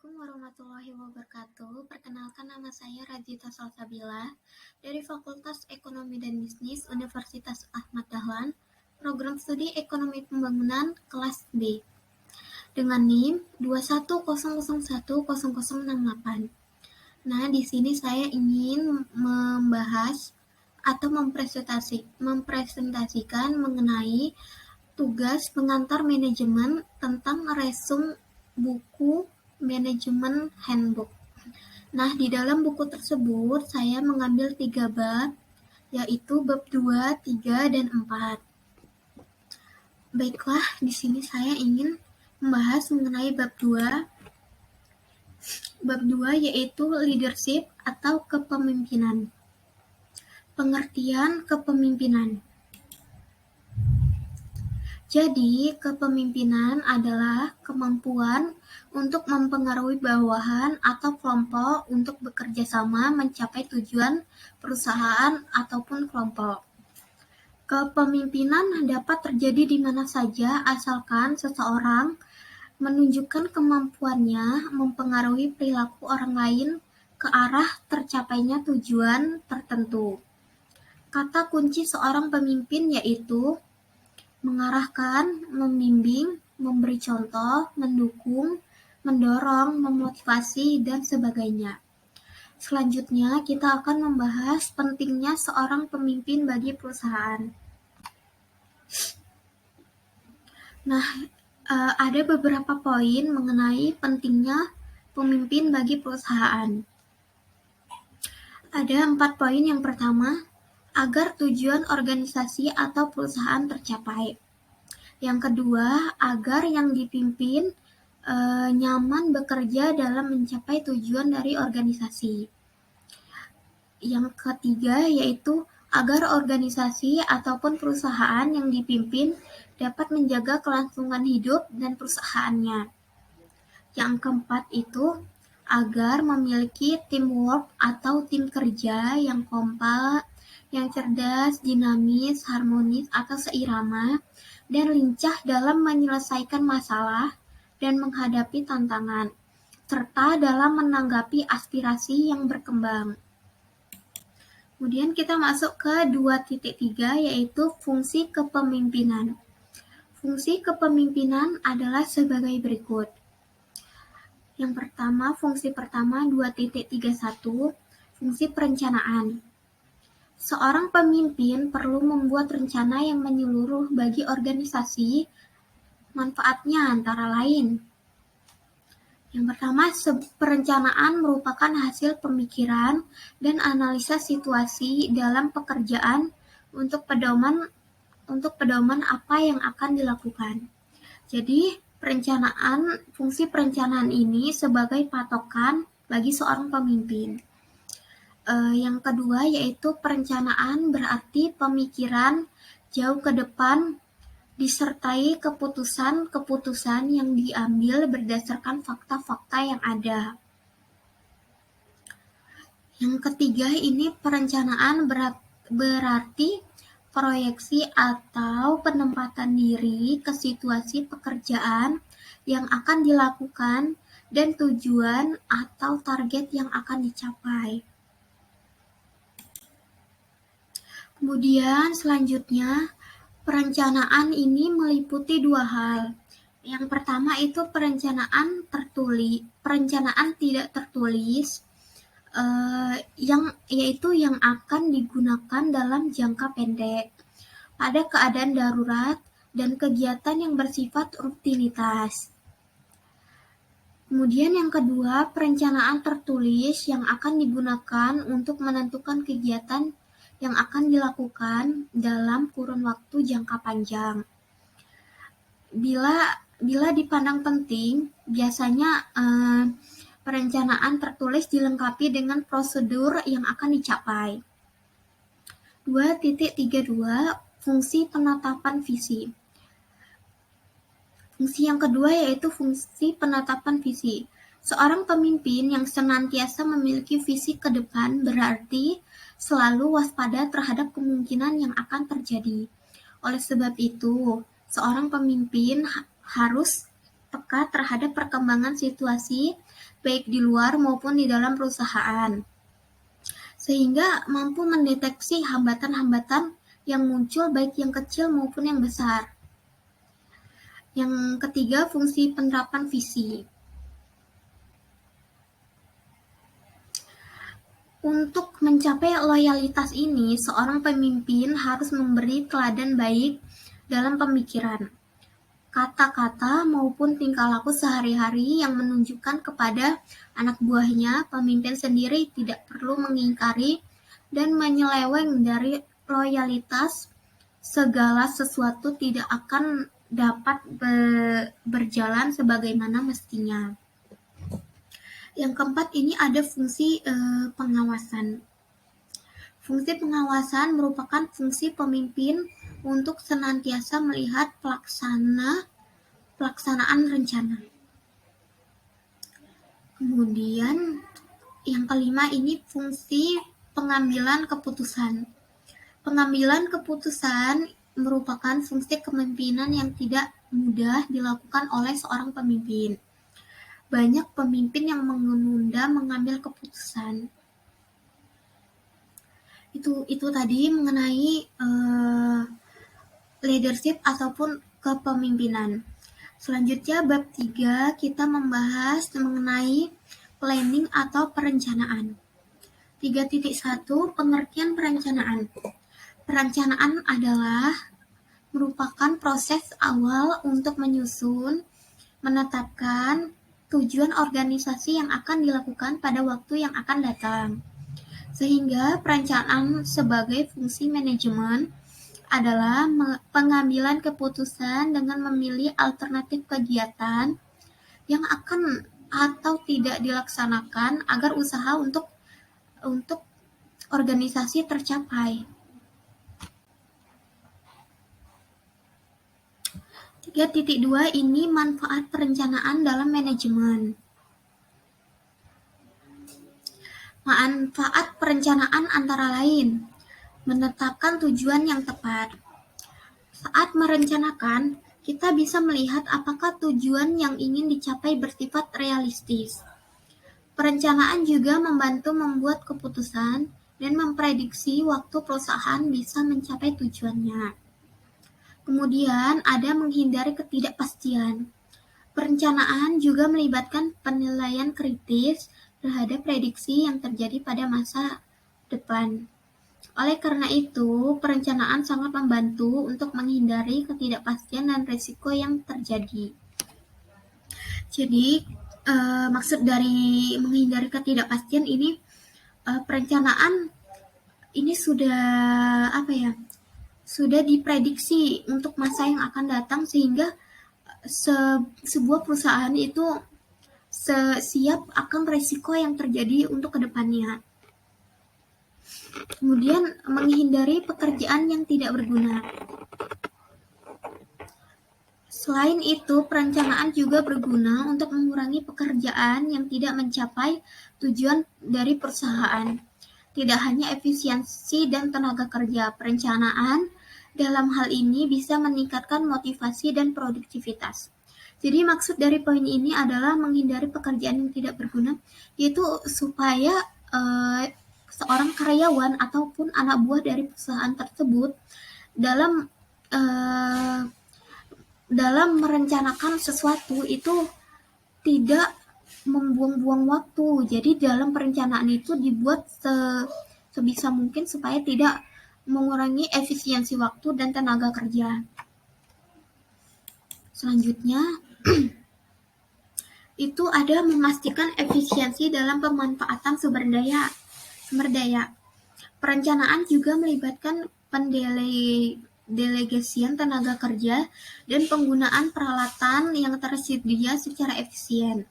Assalamualaikum warahmatullahi wabarakatuh. Perkenalkan, nama saya Radhita Salsabila dari Fakultas Ekonomi dan Bisnis Universitas Ahmad Dahlan, Program Studi Ekonomi Pembangunan kelas B, dengan NIM 21001068. Nah, di sini saya ingin membahas atau mempresentasikan mengenai tugas pengantar manajemen tentang resum buku manajemen handbook. Nah, di dalam buku tersebut saya mengambil 3 bab, yaitu bab 2, 3, dan 4. Baiklah, di sini saya ingin membahas mengenai bab 2. Bab 2 yaitu leadership atau kepemimpinan. Pengertian kepemimpinan. Jadi, kepemimpinan adalah kemampuan untuk mempengaruhi bawahan atau kelompok untuk bekerja sama mencapai tujuan perusahaan ataupun kelompok. Kepemimpinan dapat terjadi di mana saja asalkan seseorang menunjukkan kemampuannya mempengaruhi perilaku orang lain ke arah tercapainya tujuan tertentu. Kata kunci seorang pemimpin yaitu mengarahkan, membimbing, memberi contoh, mendukung, mendorong, memotivasi, dan sebagainya. Selanjutnya, kita akan membahas pentingnya seorang pemimpin bagi perusahaan. Nah, ada beberapa poin mengenai pentingnya pemimpin bagi perusahaan. Ada 4 poin. Yang pertama, agar tujuan organisasi atau perusahaan tercapai. Yang kedua, agar yang dipimpin nyaman bekerja dalam mencapai tujuan dari organisasi. Yang ketiga, yaitu agar organisasi ataupun perusahaan yang dipimpin dapat menjaga kelangsungan hidup dan perusahaannya. Yang keempat itu, agar memiliki teamwork atau tim kerja yang kompak, yang cerdas, dinamis, harmonis atau seirama, dan lincah dalam menyelesaikan masalah dan menghadapi tantangan, serta dalam menanggapi aspirasi yang berkembang. Kemudian kita masuk ke 2.3, yaitu fungsi kepemimpinan. Fungsi kepemimpinan adalah sebagai berikut. Yang pertama, fungsi pertama 2.31, fungsi perencanaan. Seorang pemimpin perlu membuat rencana yang menyeluruh bagi organisasi. Manfaatnya antara lain. Yang pertama, perencanaan merupakan hasil pemikiran dan analisa situasi dalam pekerjaan untuk pedoman apa yang akan dilakukan. Jadi, fungsi perencanaan ini sebagai patokan bagi seorang pemimpin. Yang kedua yaitu perencanaan berarti pemikiran jauh ke depan disertai keputusan-keputusan yang diambil berdasarkan fakta-fakta yang ada. Yang ketiga ini perencanaan berarti proyeksi atau penempatan diri ke situasi pekerjaan yang akan dilakukan dan tujuan atau target yang akan dicapai. Kemudian selanjutnya, perencanaan ini meliputi 2 hal. Yang pertama itu perencanaan tidak tertulis, yang akan digunakan dalam jangka pendek pada keadaan darurat dan kegiatan yang bersifat rutinitas. Kemudian yang kedua, perencanaan tertulis yang akan digunakan untuk menentukan kegiatan yang akan dilakukan dalam kurun waktu jangka panjang. Bila dipandang penting, biasanya perencanaan tertulis dilengkapi dengan prosedur yang akan dicapai. 2.32, fungsi penetapan visi. Fungsi yang kedua yaitu fungsi penetapan visi. Seorang pemimpin yang senantiasa memiliki visi ke depan berarti selalu waspada terhadap kemungkinan yang akan terjadi. Oleh sebab itu, seorang pemimpin harus peka terhadap perkembangan situasi baik di luar maupun di dalam perusahaan, sehingga mampu mendeteksi hambatan-hambatan yang muncul baik yang kecil maupun yang besar. Yang ketiga, fungsi penerapan visi. Untuk mencapai loyalitas ini, seorang pemimpin harus memberi teladan baik dalam pemikiran, kata-kata maupun tingkah laku sehari-hari yang menunjukkan kepada anak buahnya. Pemimpin sendiri tidak perlu mengingkari dan menyeleweng dari loyalitas. Segala sesuatu tidak akan dapat berjalan sebagaimana mestinya. Yang keempat, ini ada fungsi pengawasan. Fungsi pengawasan merupakan fungsi pemimpin untuk senantiasa melihat pelaksanaan rencana. Kemudian yang kelima, ini fungsi pengambilan keputusan. Pengambilan keputusan merupakan fungsi kepemimpinan yang tidak mudah dilakukan oleh seorang pemimpin. Banyak pemimpin yang menunda mengambil keputusan. Itu tadi mengenai leadership ataupun kepemimpinan. Selanjutnya bab 3 kita membahas mengenai planning atau perencanaan. 3.1 Pengertian perencanaan. Perencanaan adalah merupakan proses awal untuk menyusun, menetapkan tujuan organisasi yang akan dilakukan pada waktu yang akan datang. Sehingga perencanaan sebagai fungsi manajemen adalah pengambilan keputusan dengan memilih alternatif kegiatan yang akan atau tidak dilaksanakan agar usaha untuk organisasi tercapai. 3.2 ini manfaat perencanaan dalam manajemen. Manfaat perencanaan antara lain, menetapkan tujuan yang tepat. Saat merencanakan, kita bisa melihat apakah tujuan yang ingin dicapai bersifat realistis. Perencanaan juga membantu membuat keputusan dan memprediksi waktu perusahaan bisa mencapai tujuannya. Kemudian ada menghindari ketidakpastian. Perencanaan juga melibatkan penilaian kritis terhadap prediksi yang terjadi pada masa depan. Oleh karena itu, perencanaan sangat membantu untuk menghindari ketidakpastian dan risiko yang terjadi. Jadi, maksud dari menghindari ketidakpastian ini, perencanaan ini sudah diprediksi untuk masa yang akan datang, sehingga sebuah perusahaan itu siap akan risiko yang terjadi untuk kedepannya. Kemudian menghindari pekerjaan yang tidak berguna. Selain itu, perencanaan juga berguna untuk mengurangi pekerjaan yang tidak mencapai tujuan dari perusahaan. Tidak hanya efisiensi dan tenaga kerja, perencanaan dalam hal ini bisa meningkatkan motivasi dan produktivitas. Jadi maksud dari poin ini adalah menghindari pekerjaan yang tidak berguna, yaitu supaya seorang karyawan ataupun anak buah dari perusahaan tersebut dalam merencanakan sesuatu itu tidak membuang-buang waktu. Jadi dalam perencanaan itu dibuat sebisa mungkin supaya tidak mengurangi efisiensi waktu dan tenaga kerja. Selanjutnya itu ada memastikan efisiensi dalam pemanfaatan sumber daya. Perencanaan juga melibatkan pendelegasian tenaga kerja dan penggunaan peralatan yang tersedia secara efisien.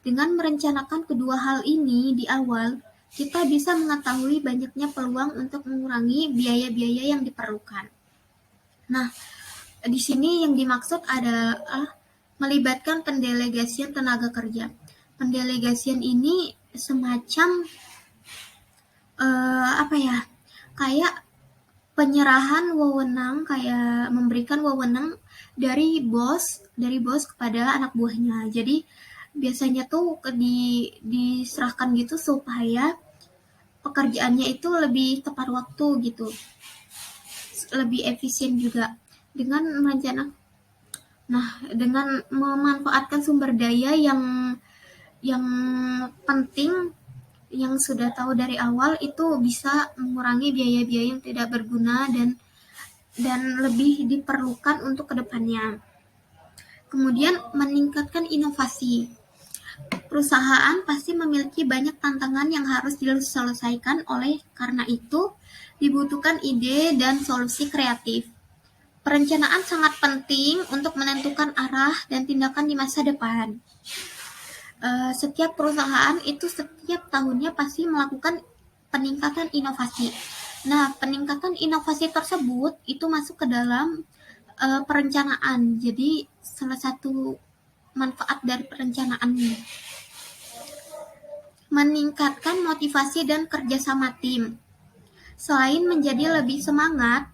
Dengan merencanakan kedua hal ini di awal, kita bisa mengetahui banyaknya peluang untuk mengurangi biaya-biaya yang diperlukan. Nah, di sini yang dimaksud adalah melibatkan pendelegasian tenaga kerja. Pendelegasian ini semacam kayak penyerahan wewenang, kayak memberikan wewenang dari bos kepada anak buahnya. Jadi biasanya tuh diserahkan gitu supaya pekerjaannya itu lebih tepat waktu gitu, lebih efisien juga dengan merencanakan. Nah, dengan memanfaatkan sumber daya yang penting yang sudah tahu dari awal itu bisa mengurangi biaya-biaya yang tidak berguna dan lebih diperlukan untuk kedepannya. Kemudian meningkatkan inovasi. Perusahaan pasti memiliki banyak tantangan yang harus diselesaikan, oleh karena itu dibutuhkan ide dan solusi kreatif. Perencanaan sangat penting untuk menentukan arah dan tindakan di masa depan. Setiap perusahaan itu setiap tahunnya pasti melakukan peningkatan inovasi. Nah, peningkatan inovasi tersebut itu masuk ke dalam perencanaan. Jadi, salah satu manfaat dari perencanaan ini meningkatkan motivasi dan kerjasama tim. Selain menjadi lebih semangat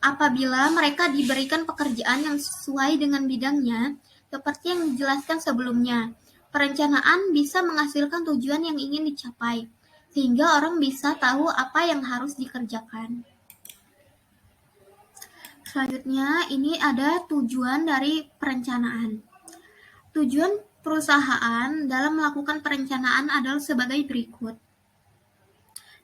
apabila mereka diberikan pekerjaan yang sesuai dengan bidangnya, seperti yang dijelaskan sebelumnya, perencanaan bisa menghasilkan tujuan yang ingin dicapai, sehingga orang bisa tahu apa yang harus dikerjakan. Selanjutnya, ini ada tujuan dari perencanaan. Tujuan perusahaan dalam melakukan perencanaan adalah sebagai berikut.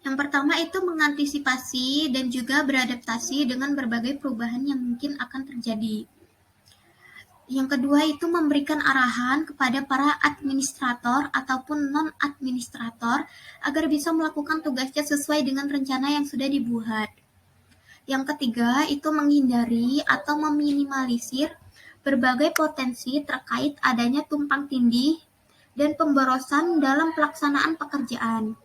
Yang pertama itu mengantisipasi dan juga beradaptasi dengan berbagai perubahan yang mungkin akan terjadi. Yang kedua itu memberikan arahan kepada para administrator ataupun non-administrator agar bisa melakukan tugasnya sesuai dengan rencana yang sudah dibuat. Yang ketiga itu menghindari atau meminimalisir berbagai potensi terkait adanya tumpang tindih dan pemborosan dalam pelaksanaan pekerjaan.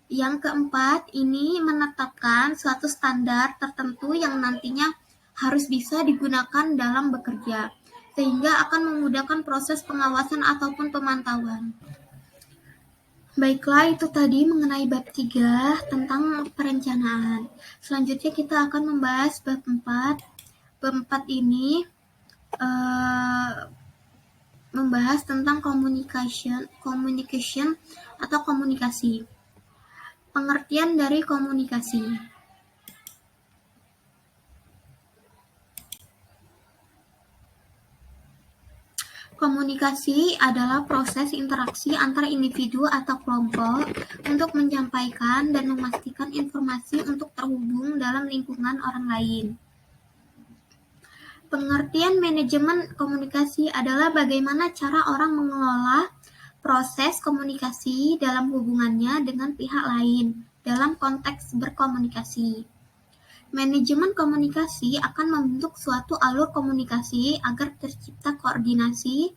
Yang keempat, ini menetapkan suatu standar tertentu yang nantinya harus bisa digunakan dalam bekerja, sehingga akan memudahkan proses pengawasan ataupun pemantauan. Baiklah, itu tadi mengenai bab 3 tentang perencanaan. Selanjutnya kita akan membahas bab 4. Bab 4 ini membahas tentang communication atau komunikasi. Pengertian dari komunikasi. Komunikasi adalah proses interaksi antar individu atau kelompok untuk menyampaikan dan memastikan informasi untuk terhubung dalam lingkungan orang lain. Pengertian manajemen komunikasi adalah bagaimana cara orang mengelola proses komunikasi dalam hubungannya dengan pihak lain dalam konteks berkomunikasi. Manajemen komunikasi akan membentuk suatu alur komunikasi agar tercipta koordinasi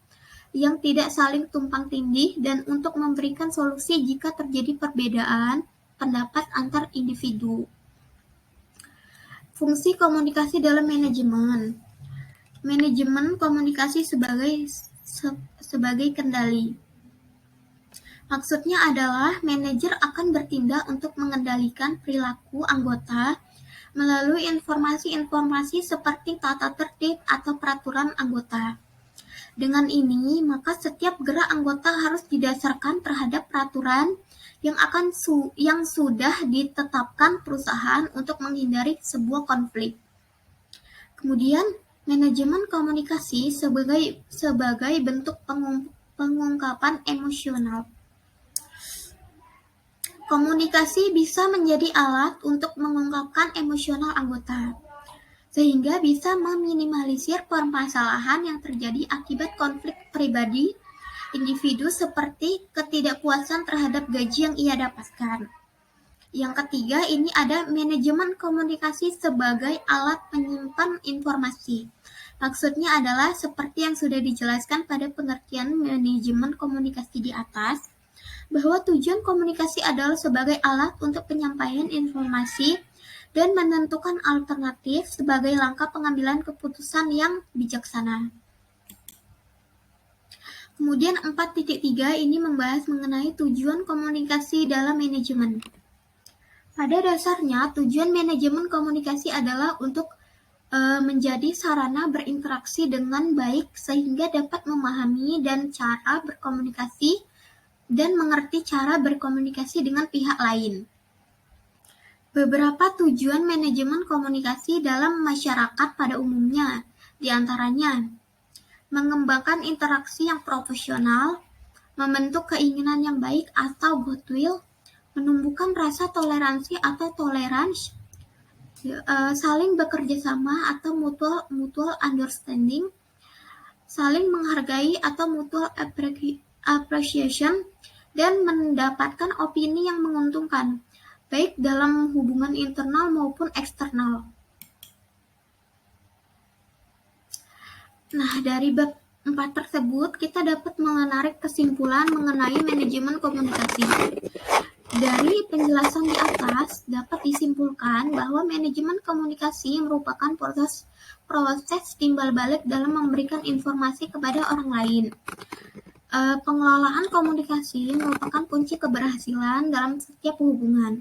yang tidak saling tumpang tindih dan untuk memberikan solusi jika terjadi perbedaan pendapat antar individu. Fungsi komunikasi dalam manajemen. Manajemen komunikasi sebagai kendali. Maksudnya adalah manajer akan bertindak untuk mengendalikan perilaku anggota melalui informasi-informasi seperti tata tertib atau peraturan anggota. Dengan ini, maka setiap gerak anggota harus didasarkan terhadap peraturan yang sudah ditetapkan perusahaan untuk menghindari sebuah konflik. Kemudian, manajemen komunikasi sebagai bentuk pengungkapan emosional. Komunikasi bisa menjadi alat untuk mengungkapkan emosional anggota, sehingga bisa meminimalisir permasalahan yang terjadi akibat konflik pribadi individu seperti ketidakpuasan terhadap gaji yang ia dapatkan. Yang ketiga, ini ada manajemen komunikasi sebagai alat penyimpan informasi. Maksudnya adalah seperti yang sudah dijelaskan pada pengertian manajemen komunikasi di atas, bahwa tujuan komunikasi adalah sebagai alat untuk penyampaian informasi dan menentukan alternatif sebagai langkah pengambilan keputusan yang bijaksana. Kemudian 4.3 ini membahas mengenai tujuan komunikasi dalam manajemen. Pada dasarnya, tujuan manajemen komunikasi adalah untuk menjadi sarana berinteraksi dengan baik sehingga dapat memahami dan cara berkomunikasi dan mengerti cara berkomunikasi dengan pihak lain. Beberapa tujuan manajemen komunikasi dalam masyarakat pada umumnya, di antaranya mengembangkan interaksi yang profesional, membentuk keinginan yang baik atau goodwill, menumbuhkan rasa toleransi atau tolerance, saling bekerja sama atau mutual understanding, saling menghargai atau mutual appreciation, dan mendapatkan opini yang menguntungkan, baik dalam hubungan internal maupun eksternal. Nah, dari bab 4 tersebut, kita dapat menarik kesimpulan mengenai manajemen komunikasi. Dari penjelasan di atas, dapat disimpulkan bahwa manajemen komunikasi merupakan proses timbal balik dalam memberikan informasi kepada orang lain. Pengelolaan komunikasi merupakan kunci keberhasilan dalam setiap hubungan,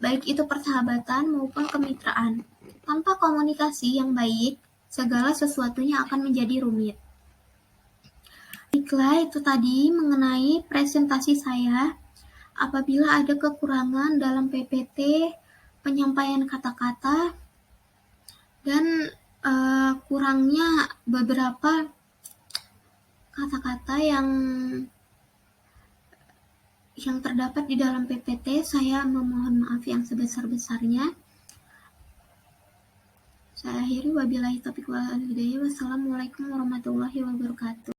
baik itu persahabatan maupun kemitraan. Tanpa komunikasi yang baik, segala sesuatunya akan menjadi rumit. Baiklah, itu tadi mengenai presentasi saya. Apabila ada kekurangan dalam PPT, penyampaian kata-kata, dan kurangnya beberapa kata-kata yang terdapat di dalam PPT, saya memohon maaf yang sebesar-besarnya. Saya akhiri, wabillahi taufiq wal hidayah. Wassalamualaikum warahmatullahi wabarakatuh.